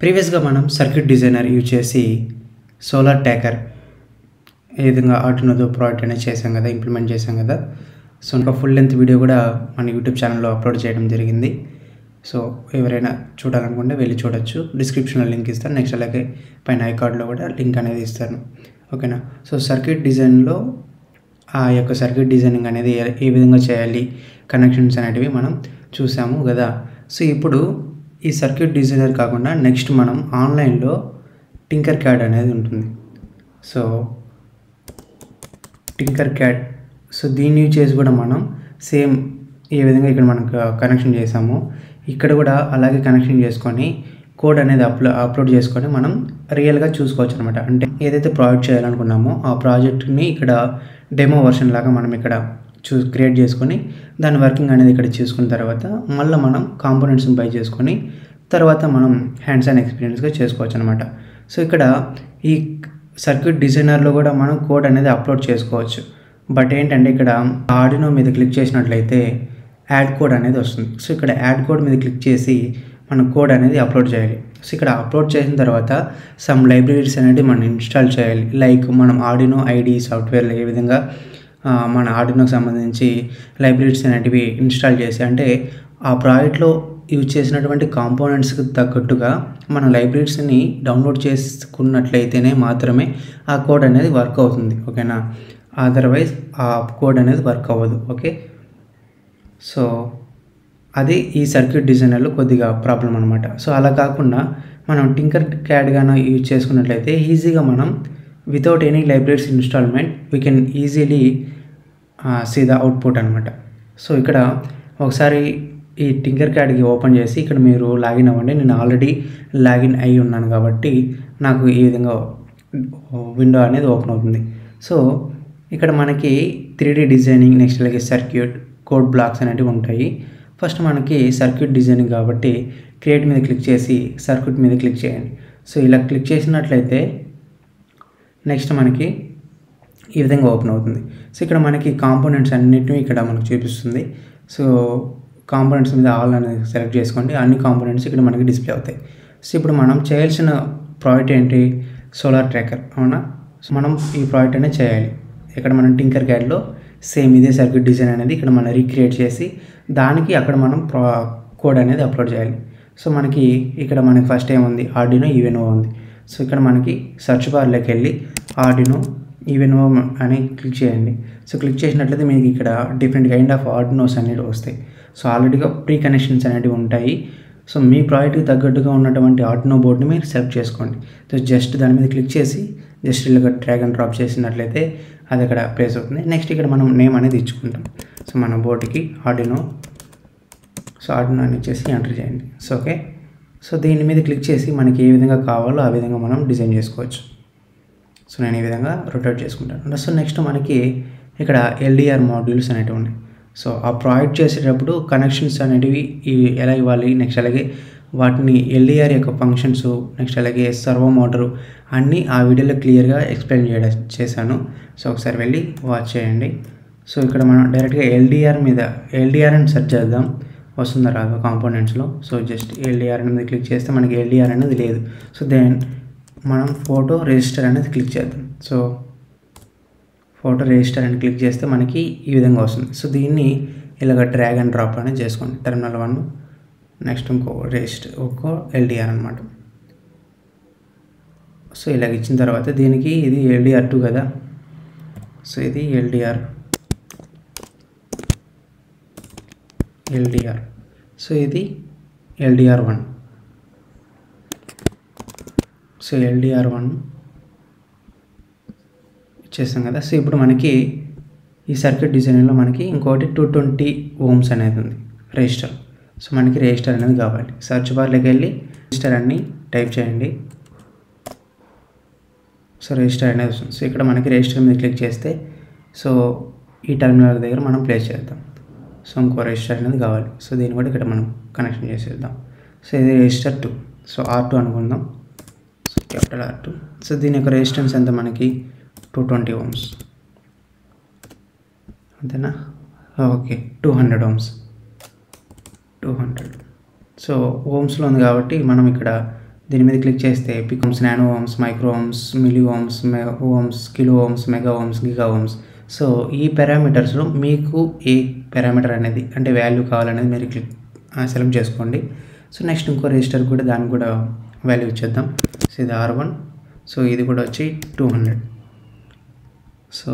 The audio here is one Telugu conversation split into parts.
ప్రీవియస్గా మనం సర్క్యూట్ డిజైనర్ యూజ్ చేసి సోలార్ ట్యాకర్ ఏ విధంగా ఆర్డినోతో ప్రోడక్ట్ అనేది చేసాం కదా, ఇంప్లిమెంట్ చేసాం కదా. సో ఇంకా ఫుల్ లెంత్ వీడియో కూడా మన యూట్యూబ్ ఛానల్లో అప్లోడ్ చేయడం జరిగింది. సో ఎవరైనా చూడాలనుకుంటే వెళ్ళి చూడొచ్చు. డిస్క్రిప్షన్లో లింక్ ఇస్తాను. నెక్స్ట్ అలాగే పైన ఐకార్డ్లో కూడా లింక్ అనేది ఇస్తాను. ఓకేనా. సో సర్క్యూట్ డిజైన్లో ఆ యొక్క సర్క్యూట్ డిజైనింగ్ అనేది ఏ విధంగా చేయాలి, కనెక్షన్స్ అనేటివి మనం చూసాము కదా. సో ఇప్పుడు ఈ సర్క్యూట్ డిజైనర్ కాకుండా నెక్స్ట్ మనం ఆన్లైన్లో టింకర్ క్యాడ్ అనేది ఉంటుంది. సో టింకర్ క్యాడ్, సో దీన్ని యూజ్ చేసి కూడా మనం సేమ్ ఏ విధంగా ఇక్కడ మనకు కనెక్షన్ చేసామో ఇక్కడ కూడా అలాగే కనెక్షన్ చేసుకొని కోడ్ అనేది అప్లోడ్ చేసుకొని మనం రియల్గా చూసుకోవచ్చు అనమాట. అంటే ఏదైతే ప్రాజెక్ట్ చేయాలనుకున్నామో ఆ ప్రాజెక్ట్ని ఇక్కడ డెమో వర్షన్ లాగా మనం ఇక్కడ క్రియేట్ చేసుకొని దాని వర్కింగ్ అనేది ఇక్కడ చూసుకున్న తర్వాత మళ్ళీ మనం కాంపోనెంట్స్ని బై చేసుకొని తర్వాత మనం హ్యాండ్స్ ఆన్ ఎక్స్పీరియన్స్గా చేసుకోవచ్చు అనమాట. సో ఇక్కడ ఈ సర్క్యూట్ డిజైనర్లో కూడా మనం కోడ్ అనేది అప్లోడ్ చేసుకోవచ్చు. బట్ ఏంటంటే ఇక్కడ ఆర్డినో మీద క్లిక్ చేసినట్లయితే యాడ్ కోడ్ అనేది వస్తుంది. సో ఇక్కడ యాడ్ కోడ్ మీద క్లిక్ చేసి మనం కోడ్ అనేది అప్లోడ్ చేయాలి. సో ఇక్కడ అప్లోడ్ చేసిన తర్వాత సమ్ లైబ్రరీస్ అనేది మనం ఇన్స్టాల్ చేయాలి. లైక్ మనం ఆర్డినో ఐడి సాఫ్ట్వేర్లో ఏ విధంగా మన ఆర్డినోకి సంబంధించి లైబ్రరీస్ అనేటివి ఇన్స్టాల్ చేసి, అంటే ఆ ప్రాజెక్ట్లో యూజ్ చేసినటువంటి కాంపోనెంట్స్కి తగ్గట్టుగా మన లైబ్రరీస్ని డౌన్లోడ్ చేసుకున్నట్లయితేనే మాత్రమే ఆ కోడ్ అనేది వర్క్ అవుతుంది. ఓకేనా. అదర్వైజ్ ఆ కోడ్ అనేది వర్క్ అవ్వదు. ఓకే. సో అది ఈ సర్క్యూట్ డిజైనర్లో కొద్దిగా ప్రాబ్లం అనమాట. సో అలా కాకుండా మనం టింకర్ క్యాడ్ గాన యూజ్ చేసుకున్నట్లయితే ఈజీగా మనం without any libraries installment we can easily see the output అనమాట. సో ఇక్కడ ఒకసారి ఈ టింకర్ క్యాడ్కి ఓపెన్ చేసి ఇక్కడ మీరు లాగిన్ అవ్వండి. నేను ఆల్రెడీ లాగిన్ అయి ఉన్నాను కాబట్టి నాకు ఈ విధంగా విండో అనేది ఓపెన్ అవుతుంది. సో ఇక్కడ మనకి 3D డిజైనింగ్, నెక్స్ట్ అలాగే సర్క్యూట్, కోడ్ బ్లాక్స్ అనేవి ఉంటాయి. ఫస్ట్ మనకి సర్క్యూట్ డిజైనింగ్ కాబట్టి క్రియేట్ మీద క్లిక్ చేసి సర్క్యూట్ మీద క్లిక్ చేయండి. సో ఇలా క్లిక్ చేసినట్లయితే నెక్స్ట్ మనకి ఈ విధంగా ఓపెన్ అవుతుంది. సో ఇక్కడ మనకి కాంపోనెంట్స్ అన్నిటిని ఇక్కడ మనకు చూపిస్తుంది. సో కాంపోనెంట్స్ మీద ఆల్ అనేది సెలెక్ట్ చేసుకోండి. అన్ని కాంపోనెంట్స్ ఇక్కడ మనకి డిస్ప్లే అవుతాయి. సో ఇప్పుడు మనం చేయాల్సిన ప్రాజెక్ట్ ఏంటి? Solar tracker. అవునా. సో మనం ఈ ప్రాజెక్ట్ అనేది చేయాలి. ఇక్కడ మనం టింకర్ క్యాడ్లో సేమ్ ఇదే సర్క్యూట్ డిజైన్ అనేది ఇక్కడ మనం రీక్రియేట్ చేసి దానికి అక్కడ మనం కోడ్ అనేది అప్లోడ్ చేయాలి. సో మనకి ఇక్కడ మనకి ఫస్ట్ ఏముంది? ఆర్డినో యుఎన్ఓ ఉంది. సో ఇక్కడ మనకి సెర్చ్ బార్లోకి వెళ్ళి ఆర్డినో యుఎన్ఓ అని క్లిక్ చేయండి. సో క్లిక్ చేసినట్లయితే మీకు ఇక్కడ డిఫరెంట్ కైండ్ ఆఫ్ ఆర్డినోస్ అనేవి వస్తాయి. సో ఆల్రెడీగా ప్రీ కనెక్షన్స్ అనేవి ఉంటాయి. సో మీ ప్రాజెక్ట్కి తగ్గట్టుగా ఉన్నటువంటి ఆర్డినో బోర్డ్ని మీరు సెలెక్ట్ చేసుకోండి. సో జస్ట్ దాని మీద క్లిక్ చేసి జస్ట్ ఇలా డ్రాగ్ అండ్ డ్రాప్ చేసినట్లయితే అది అక్కడ ప్లేస్ అవుతుంది. నెక్స్ట్ ఇక్కడ మనం నేమ్ అనేది ఇచ్చుకుంటాం. సో మన బోర్డుకి ఆర్డినో, సో ఆర్డినో అని ఇచ్చేసి ఎంటర్ చేయండి. So okay. సో దీని మీద క్లిక్ చేసి మనకి ఏ విధంగా కావాలో ఆ విధంగా మనం డిజైన్ చేసుకోవచ్చు. సో నేను ఈ విధంగా రొటేట్ చేసుకుంటాను. సో నెక్స్ట్ మనకి ఇక్కడ ఎల్డిఆర్ మాడ్యూల్స్ అనేవి ఉన్నాయి. సో ఆ ప్రాజెక్ట్ చేసేటప్పుడు కనెక్షన్స్ అనేటివి ఎలా ఇవ్వాలి, నెక్స్ట్ అలాగే వాటిని ఎల్డిఆర్ యొక్క ఫంక్షన్స్, నెక్స్ట్ అలాగే సర్వో మోటారు అన్నీ ఆ వీడియోలో క్లియర్గా ఎక్స్ప్లెయిన్ చేశాను. సో ఒకసారి వెళ్ళి వాచ్ చేయండి. సో ఇక్కడ మనం డైరెక్ట్గా ఎల్డిఆర్ అని సెర్చ్ చేద్దాం. వస్తుందా రాదు కాంపోనెంట్స్లో. సో జస్ట్ ఎల్డిఆర్ అనేది క్లిక్ చేస్తే మనకి ఎల్డిఆర్ అనేది లేదు. సో దెన్ మనం ఫోటో రిజిస్టర్ అనేది క్లిక్ చేద్దాం. సో ఫోటో రిజిస్టర్ అని క్లిక్ చేస్తే మనకి ఈ విధంగా వస్తుంది. సో దీన్ని ఇలాగ డ్రాగ్ అండ్ డ్రాప్ అనేది చేసుకోండి. టెర్మినల్ 1, నెక్స్ట్ ఇంకో రిజిస్టర్, ఒక్కో ఎల్డిఆర్ అనమాట. సో ఇలాగ ఇచ్చిన తర్వాత దీనికి ఇది ఎల్డిఆర్ 2 కదా. సో ఇది ఎల్డిఆర్. సో ఇది ఎల్డిఆర్ 1. సో ఎల్డిఆర్ 1 ఇచ్చేస్తాం కదా. సో ఇప్పుడు మనకి ఈ సర్క్యూట్ డిజైన్లో మనకి ఇంకోటి 220 ohms అనేది ఉంది రిజిస్టర్. సో మనకి రిజిస్టర్ అనేది కావాలి. సర్చ్ బార్లోకి వెళ్ళి రిజిస్టర్ అని టైప్ చేయండి. సో రిజిస్టర్ అనేది వస్తుంది. సో ఇక్కడ మనకి రిజిస్టర్ మీద క్లిక్ చేస్తే సో ఈ టర్మినల్ దగ్గర మనం ప్లేస్ చేద్దాం. సో ఇంకో రిజిస్టర్ అనేది కావాలి. సో దీన్ని కూడా ఇక్కడ మనం కనెక్షన్ చేసేద్దాం. సో ఇది రిజిస్టర్ 2. సో R2 అనుకుందాం. So capital R2. సో దీని యొక్క రెసిస్టెన్స్ ఎంత మనకి 220 ohms. అంతేనా? ఓకే. 200 ohms. 200. సో ఓమ్స్లో ఉంది కాబట్టి మనం ఇక్కడ దీని మీద క్లిక్ చేస్తే picohms, nano ohms, micro ohms, milli ohms, ohms, kilo ohms, mega ohms, giga ohms. So ఈ పారామీటర్స్లో మీకు ఏ పారామీటర్ అనేది అంటే వాల్యూ కావాలనేది మీరు సెలెక్ట్ చేసుకోండి. సో నెక్స్ట్ ఇంకో రెజిస్టర్ కూడా దానికి కూడా వాల్యూ ఇచ్చేద్దాం. సో ఇది R1. సో ఇది కూడా వచ్చి 200. సో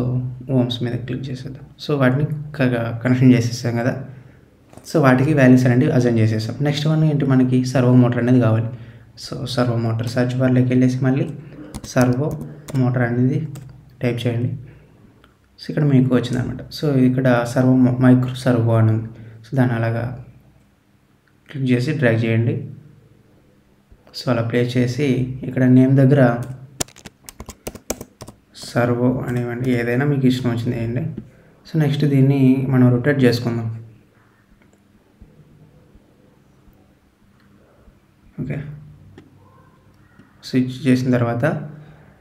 ఓమ్స్ మీద క్లిక్ చేసేద్దాం. సో వాటిని కనెక్షన్ చేసేసాం కదా. సో వాటికి వాల్యూస్ అనేవి అసైన్ చేసేసాం. నెక్స్ట్ వన్ ఏంటి, మనకి సర్వో మోటార్ అనేది కావాలి. సో సర్వో మోటార్ సర్చ్ బార్లోకి వెళ్ళేసి మళ్ళీ సర్వో మోటార్ అనేది టైప్ చేయండి. సో ఇక్కడ మీకు వచ్చిందనమాట. సో ఇక్కడ మైక్రో సర్వో అని ఉంది. సో దాన్ని అలాగా క్లిక్ చేసి డ్రాగ్ చేయండి. సో అలా ప్లేస్ చేసి ఇక్కడ నేమ్ దగ్గర సర్వో అనివ్వండి, ఏదైనా మీకు ఇష్టం వచ్చింది వేయండి. సో నెక్స్ట్ దీన్ని మనం రొటేట్ చేసుకుందాం. ఓకే, స్విచ్ చేసిన తర్వాత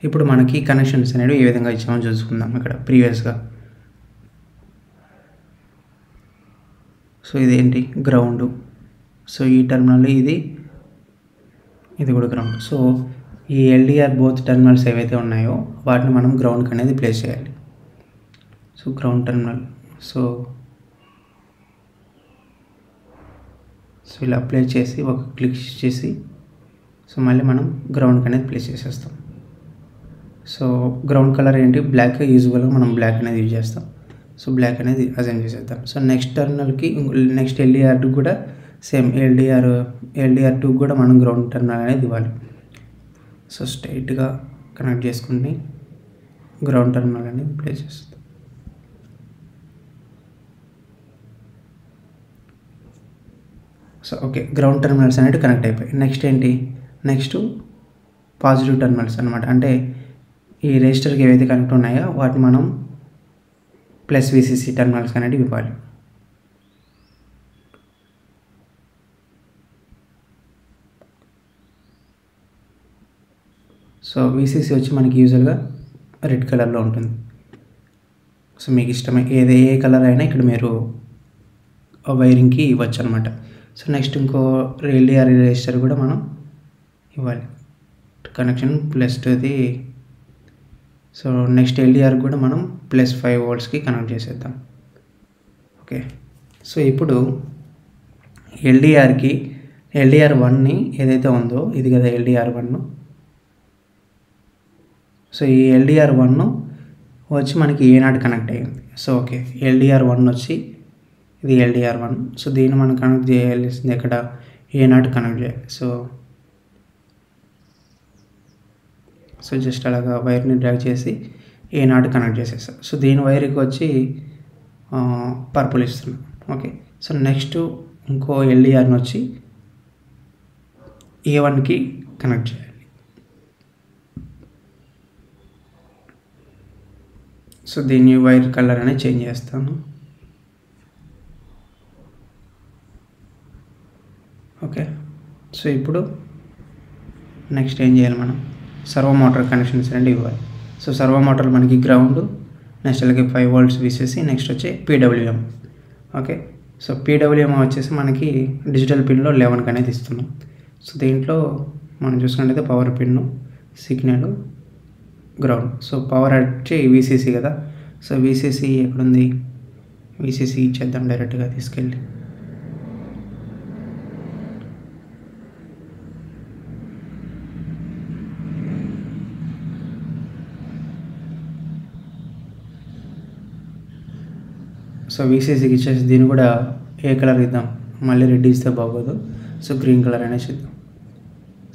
ఇప్పుడు మనకి కనెక్షన్స్ అనేవి ఏ విధంగా ఇచ్చామో చూసుకుందాం. ఇక్కడ ప్రీవియస్గా సో ఇదేంటి గ్రౌండ్. సో ఈ టర్మినల్ ఇది కూడా గ్రౌండ్. సో ఈ ఎల్డిఆర్ బోత్ టర్మినల్స్ ఏవైతే ఉన్నాయో వాటిని మనం గ్రౌండ్కి అనేది ప్లేస్ చేయాలి. సో గ్రౌండ్ టర్మినల్ సో ఇలా ప్లేస్ చేసి ఒక క్లిక్ చేసి సో మళ్ళీ మనం గ్రౌండ్కి అనేది ప్లేస్ చేసేస్తాం. సో గ్రౌండ్ కలర్ ఏంటి, బ్లాక్. యూజువల్గా మనం బ్లాక్ అనేది యూజ్ చేస్తాం. సో బ్లాక్ అనేది అసైన్ చేసేద్దాం. సో నెక్స్ట్ టర్మినల్కి నెక్స్ట్ ఎల్డిఆర్ కూడా సేమ్ ఎల్డిఆర్ 2 కూడా మనం గ్రౌండ్ టర్మినల్ అనేది ఇవ్వాలి. సో స్ట్రైట్గా కనెక్ట్ చేసుకుని గ్రౌండ్ టర్మినల్ అనేది ప్లేస్ చేస్తాం. సో ఓకే, గ్రౌండ్ టర్మినల్స్ అనేవి కనెక్ట్ అయిపోయాయి. నెక్స్ట్ ఏంటి, నెక్స్ట్ పాజిటివ్ టర్మినల్స్ అనమాట. అంటే ఈ రెజిస్టర్కి ఏవైతే కనెక్ట్ ఉన్నాయో వాటిని మనం ప్లస్ VCC టర్మినల్స్ అనేవి ఇవ్వాలి. సో VCC వచ్చి మనకి యూజువల్గా రెడ్ కలర్లో ఉంటుంది. సో మీకు ఇష్టమే ఏ కలర్ అయినా ఇక్కడ మీరు వైరింగ్కి ఇవ్వచ్చు అనమాట. సో నెక్స్ట్ ఇంకో ఎల్డిఆర్ రెజిస్టర్ కూడా మనం ఇవ్వాలి connection plus the. So next LDR కూడా మనం +5 voltsకి కనెక్ట్ చేసేద్దాం. ఓకే, సో ఇప్పుడు ఎల్డిఆర్ 1ని ఏదైతే ఉందో ఇది కదా ఎల్డిఆర్ 1. సో ఈ ఎల్డిఆర్ 1 వచ్చి మనకి A0 కనెక్ట్ అయ్యింది. సో ఓకే, ఎల్డిఆర్ 1 వచ్చి ఇది ఎల్డిఆర్ 1. సో దీన్ని మనం కనెక్ట్ చేయాల్సింది ఎక్కడ, A0 కనెక్ట్ చేయాలి. సో జస్ట్ అలాగా వైర్ని డ్రాగ్ చేసి A0 కనెక్ట్ చేసేస్తాం. సో దీని వైర్కి వచ్చి పర్పుల్ ఇస్తున్నాం. ఓకే, సో నెక్స్ట్ ఇంకో ఎల్డిఆర్ని వచ్చి A1కి కనెక్ట్ చేయాలి. సో దీని వైర్ కలర్ అనేది చేంజ్ చేస్తాను. ఓకే, సో ఇప్పుడు నెక్స్ట్ ఏం చేయాలి, మనం సర్వో మోటార్ కనెక్షన్స్ అనేవి ఇవ్వాలి. సో సర్వో మోటార్ మనకి గ్రౌండ్, నెక్స్ట్ అలాగే 5 volts VCC, నెక్స్ట్ వచ్చి PWM. ఓకే, సో PWM వచ్చేసి మనకి డిజిటల్ పిన్లో 11 అనేది ఇస్తున్నాం. సో దీంట్లో మనం చూసుకున్నట్టయితే power pin, signal, ground. So power వచ్చి VCC కదా. సో VCC ఎక్కడుంది, VCC ఇచ్చేద్దాం డైరెక్ట్గా తీసుకెళ్ళి. సో VCCకి ఇచ్చేసి దీన్ని కూడా ఏ కలర్ ఇద్దాం, మళ్ళీ రెడ్ ఇస్తే బాగోదు. సో గ్రీన్ కలర్ అనేసి ఇద్దాం.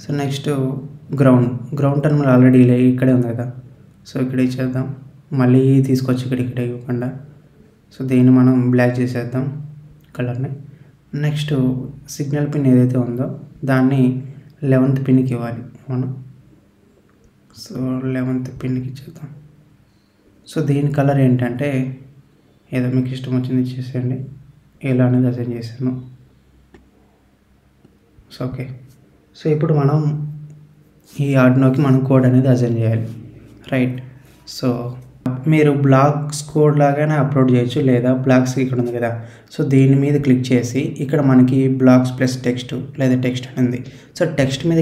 So next ground terminal already ఇక్కడే ఉంది కదా. సో ఇక్కడ ఇచ్చేద్దాం, మళ్ళీ తీసుకొచ్చి ఇక్కడ ఇవ్వకుండా. సో దీన్ని మనం బ్లాక్ చేసేద్దాం కలర్ని. నెక్స్ట్ సిగ్నల్ పిన్ ఏదైతే ఉందో దాన్ని 11th పిన్కి ఇవ్వాలి మనం. సో 11th పిన్కి ఇచ్చేద్దాం. సో దీని కలర్ ఏంటంటే ఏదో మీకు ఇష్టం వచ్చింది ఇచ్చేసేయండి, ఎలా అనేది అసైన్ చేశాను. సో ఓకే, సో ఇప్పుడు మనం ఈ ఆర్డినోకి మనం కోడ్ అనేది అసైన్ చేయాలి, రైట్. సో మీరు బ్లాక్స్ కోడ్ లాగానే అప్లోడ్ చేయొచ్చు, లేదా బ్లాక్స్ ఇక్కడ ఉంది కదా, సో దీని మీద క్లిక్ చేసి ఇక్కడ మనకి బ్లాక్స్ ప్లస్ టెక్స్ట్ లేదా టెక్స్ట్ అని ఉంది. సో టెక్స్ట్ మీద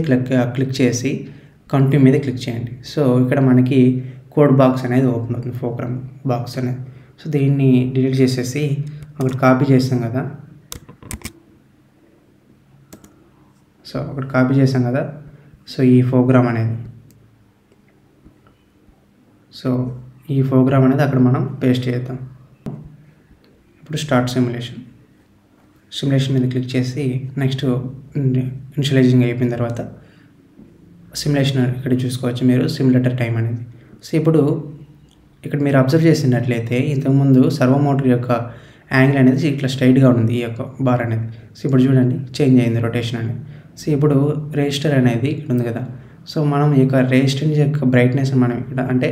క్లిక్ చేసి కంటిన్యూ మీద క్లిక్ చేయండి. సో ఇక్కడ మనకి కోడ్ బాక్స్ అనేది ఓపెన్ అవుతుంది, ప్రోగ్రామ్ బాక్స్ అనేది. సో దీన్ని డిలీట్ చేసేసి ఒకటి కాపీ చేస్తాం కదా, సో ఈ ప్రోగ్రామ్ అనేది అక్కడ మనం పేస్ట్ చేద్దాం. ఇప్పుడు స్టార్ట్ సిమ్యులేషన్ మీద క్లిక్ చేసి నెక్స్ట్ ఇనిషియలైజింగ్ అయిపోయిన తర్వాత సిమ్యులేషన్ ఇక్కడ చూసుకోవచ్చు మీరు, సిమ్యులేటర్ టైం అనేది. సో ఇప్పుడు ఇక్కడ మీరు అబ్జర్వ్ చేసినట్లయితే ఇంతకుముందు సర్వో మోటార్ యొక్క యాంగిల్ అనేది ఇట్లా స్ట్రైట్గా ఉంది, ఈ యొక్క బార్ అనేది. సో ఇప్పుడు చూడండి చేంజ్ అయింది రొటేషన్ అనేది. సో ఇప్పుడు రెజిస్టర్ అనేది ఇక్కడ ఉంది కదా, సో మనం ఈ యొక్క రెజిస్టర్ యొక్క బ్రైట్నెస్ మనం ఇక్కడ అంటే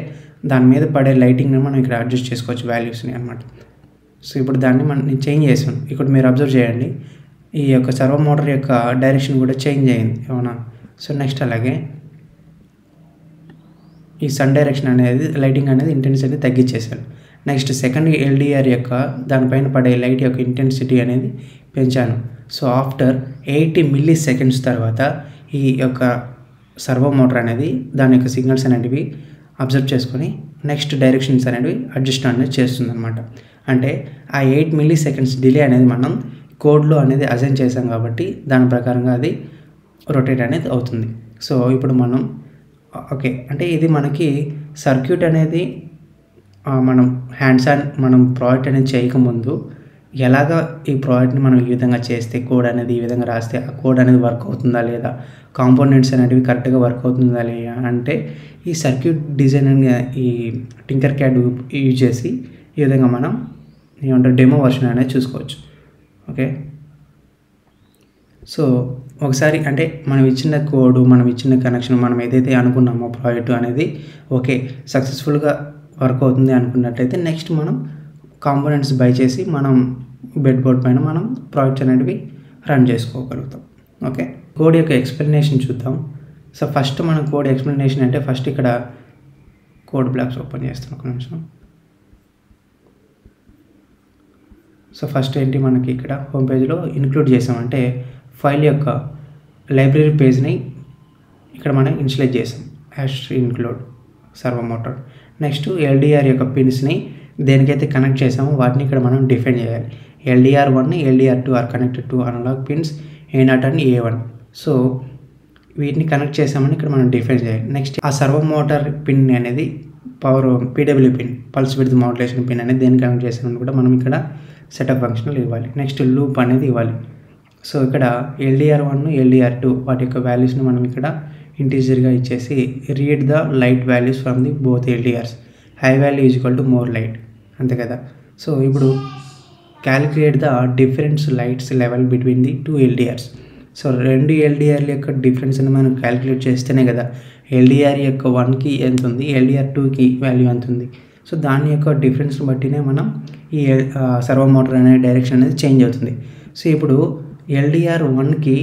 దాని మీద పడే లైటింగ్ని మనం ఇక్కడ అడ్జస్ట్ చేసుకోవచ్చు వాల్యూస్ని అనమాట. సో ఇప్పుడు దాన్ని మనం చేంజ్ చేసాను. ఇక్కడ మీరు అబ్జర్వ్ చేయండి ఈ యొక్క సర్వో మోటార్ యొక్క డైరెక్షన్ కూడా చేంజ్ అయింది, అవునా. సో నెక్స్ట్ అలాగే ఈ సన్ డైరెక్షన్ అనేది లైటింగ్ అనేది ఇంటెన్సిటీ తగ్గించేశాను. నెక్స్ట్ సెకండ్ ఎల్డిఆర్ యొక్క దానిపైన పడే లైట్ యొక్క ఇంటెన్సిటీ అనేది పెంచాను. సో ఆఫ్టర్ 80 మిల్లీ సెకండ్స్ తర్వాత ఈ యొక్క సర్వో మోటార్ అనేది దాని యొక్క సిగ్నల్స్ అనేటివి అబ్జర్వ్ చేసుకొని నెక్స్ట్ డైరెక్షన్స్ అనేవి అడ్జస్ట్ అనేది చేస్తుంది అనమాట. అంటే ఆ 8 మిల్లీ సెకండ్స్ డిలే అనేది మనం కోడ్లో అనేది అసైన్ చేసాం కాబట్టి దాని ప్రకారంగా అది రొటేట్ అనేది అవుతుంది. సో ఇప్పుడు మనం ఓకే అంటే ఇది మనకి సర్క్యూట్ అనేది మనం హ్యాండ్స్ ఆన్ మనం ప్రాజెక్ట్ అనేది చేయకముందు ఎలాగా ఈ ప్రాజెక్ట్ని మనం ఈ విధంగా చేస్తే కోడ్ అనేది ఈ విధంగా రాస్తే ఆ కోడ్ అనేది వర్క్ అవుతుందా లేదా, కాంపోనెంట్స్ అనేటివి కరెక్ట్గా వర్క్ అవుతుందా లేదా అంటే ఈ సర్క్యూట్ డిజైన్ ఈ టింకర్ క్యాడ్ యూజ్ చేసి ఈ విధంగా మనం ఏమంటారు డెమో వర్షన్ అనేది చూసుకోవచ్చు. ఓకే సో ఒకసారి అంటే మనం ఇచ్చిన కోడ్ మనం ఇచ్చిన కనెక్షన్ మనం ఏదైతే అనుకున్నామో ప్రాజెక్ట్ అనేది ఓకే సక్సెస్ఫుల్గా వర్క్ అవుతుంది అనుకున్నట్లయితే నెక్స్ట్ మనం కాంపోనెంట్స్ బై చేసి మనం బెడ్ బోర్డ్ పైన మనం ప్రాజెక్ట్స్ అనేటివి రన్ చేసుకోగలుగుతాం. ఓకే కోడ్ యొక్క ఎక్స్ప్లెనేషన్ చూద్దాం. సో ఫస్ట్ మనం కోడ్ ఎక్స్ప్లెనేషన్ అంటే ఫస్ట్ ఇక్కడ కోడ్ బ్లాక్స్ ఓపెన్ చేస్తాం ఒక నిమిషం. సో ఫస్ట్ ఏంటి మనకి ఇక్కడ హోమ్ పేజ్లో ఇన్క్లూడ్ చేసామంటే ఫైల్ యొక్క లైబ్రరీ పేజ్ని ఇక్కడ మనం ఇన్స్టలేట్ చేసాం #include servo motor. Next LDR యొక్క పిన్స్ని దేనికైతే కనెక్ట్ చేసామో వాటిని ఇక్కడ మనం డిఫైన్ చేయాలి. LDR1 LDR2 are connected to analog pins A0 and A1. So వీటిని కనెక్ట్ చేసామని ఇక్కడ మనం డిఫైన్ చేయాలి. నెక్స్ట్ ఆ సర్వో మోటార్ పిన్ అనేది power PW pin pulse width modulation pin అనేది దేన్ని కనెక్ట్ చేసామని కూడా మనం ఇక్కడ సెటప్ ఫంక్షనల్ ఇవ్వాలి. నెక్స్ట్ లూప్ అనేది ఇవ్వాలి. సో ఇక్కడ LDR1 LDR2 వాటి యొక్క వాల్యూస్ని మనం ఇక్కడ ఇంటీజర్గా ఇచ్చేసి read the light values from the both LDRs, high value is equal to more light, అంతే కదా. సో ఇప్పుడు calculate the difference lights level between the 2 LDRs. So 2 LDRల యొక్క డిఫరెన్స్ అని మనం క్యాలిక్యులేట్ చేస్తేనే కదా LDR యొక్క 1కి ఎంత ఉంది, LDR2కి వాల్యూ ఎంత ఉంది. సో దాని యొక్క డిఫరెన్స్ని బట్టినే మనం ఈ సర్వో మోటార్ అనే డైరెక్షన్ అనేది చేంజ్ అవుతుంది. సో ఇప్పుడు LDR1కి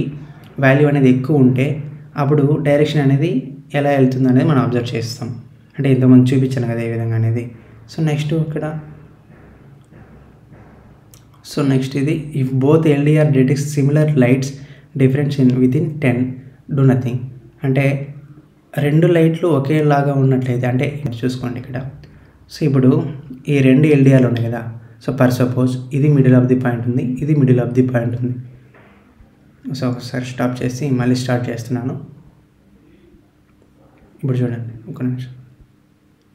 వాల్యూ అనేది ఎక్కువ ఉంటే అప్పుడు డైరెక్షన్ అనేది ఎలా వెళ్తుంది అనేది మనం అబ్జర్వ్ చేస్తాం. అంటే ఇంతకుముందు చూపించాను కదా ఏ విధంగా అనేది. సో నెక్స్ట్ ఇక్కడ నెక్స్ట్ ఇది if both LDR detects similar lights difference in within 10 do nothing. అంటే 2 లైట్లు ఒకేలాగా ఉన్నట్లయితే అంటే చూసుకోండి ఇక్కడ. సో ఇప్పుడు ఈ 2 LDRలు ఉన్నాయి కదా. సో పర్ సపోజ్ ఇది మిడిల్ ఆఫ్ ది పాయింట్ ఉంది, ఇది మిడిల్ ఆఫ్ ది పాయింట్ ఉంది. సో ఒకసారి స్టాప్ చేసి మళ్ళీ స్టార్ట్ చేస్తున్నాను. ఇప్పుడు చూడండి ఒక నిమిషం,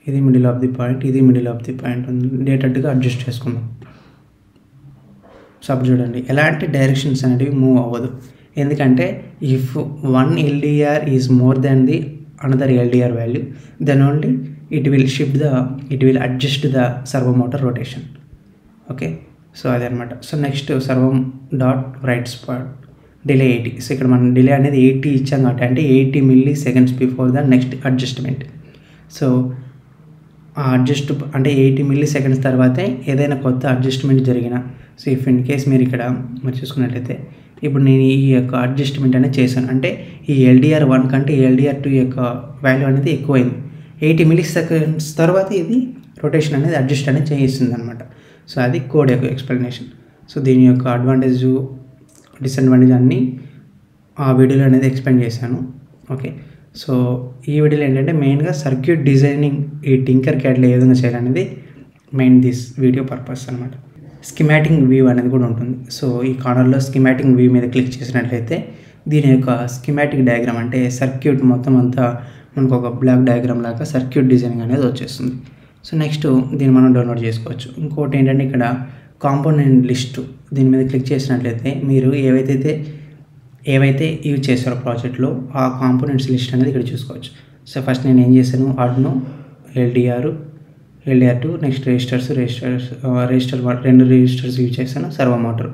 ఇది మిడిల్ ఆఫ్ ది పాయింట్, ఇది మిడిల్ ఆఫ్ ది పాయింట్ ఉండేటట్టుగా అడ్జస్ట్ చేసుకుందాం. సో అప్పుడు చూడండి ఎలాంటి డైరెక్షన్స్ అనేటివి మూవ్ అవ్వదు. ఎందుకంటే if 1 LDR is more than the another LDR value then only it will adjust the servo motor rotation. Okay so అదనమాట. So next servo dot right spot delay 80. So ఇక్కడ మనం డిలే అనేది 80 ఇచ్చాం కాబట్టి అంటే 80 milli seconds before the next adjustment. So ఆ అడ్జస్ట్ అంటే 80 మిల్లీ సెకండ్స్ తర్వాతే ఏదైనా కొత్త అడ్జస్ట్మెంట్ జరిగిన, సో ఇఫ్ ఇన్ కేస్ మీరు ఇక్కడ మరి చూసుకున్నట్లయితే ఇప్పుడు నేను ఈ యొక్క అడ్జస్ట్మెంట్ అనేది చేశాను అంటే ఈ LDR1 కంటే LDR2 యొక్క వాల్యూ అనేది ఎక్కువైంది. 80 మిల్లీ సెకండ్స్ తర్వాత ఇది రొటేషన్ అనేది అడ్జస్ట్ అనేది చేయిస్తుంది అనమాట. సో అది కోడ్ యొక్క ఎక్స్ప్లెనేషన్. సో దీని యొక్క అడ్వాంటేజ్, డిసడ్వాంటేజ్ అన్నీ ఆ వీడియోలో అనేది ఎక్స్ప్లెయిన్ చేశాను. ఓకే, సో ఈ వీడియోలో ఏంటంటే మెయిన్గా సర్క్యూట్ డిజైనింగ్ ఈ టింకర్ క్యాడ్లో ఏ విధంగా చేయాలనేది మెయిన్ దిస్ వీడియో పర్పస్ అనమాట. స్కిమాటిక్ వ్యూ అనేది కూడా ఉంటుంది. సో ఈ కార్నర్లో స్కిమాటిక్ వ్యూ మీద క్లిక్ చేసినట్లయితే దీని యొక్క స్కిమాటిక్ డయాగ్రామ్ అంటే సర్క్యూట్ మొత్తం అంతా మనకు ఒక బ్లాక్ డయాగ్రామ్ లాగా సర్క్యూట్ డిజైనింగ్ అనేది వచ్చేస్తుంది. సో నెక్స్ట్ దీన్ని మనం డౌన్లోడ్ చేసుకోవచ్చు. ఇంకోటి ఏంటంటే ఇక్కడ కాంపోనెంట్ లిస్టు దీని మీద క్లిక్ చేసినట్లయితే మీరు ఏవైతే యూజ్ చేశారో ప్రాజెక్ట్లో ఆ కాంపోనెంట్స్ లిస్ట్ అనేది ఇక్కడ చూసుకోవచ్చు. సో ఫస్ట్ నేను ఏం చేశాను, Arduino LDR2 next register 2 registers use చేశాను, సర్వో మోటార్.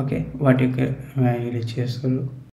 ఓకే, వాటి యొక్క వాల్యూలు ఇచ్చేస్తారు.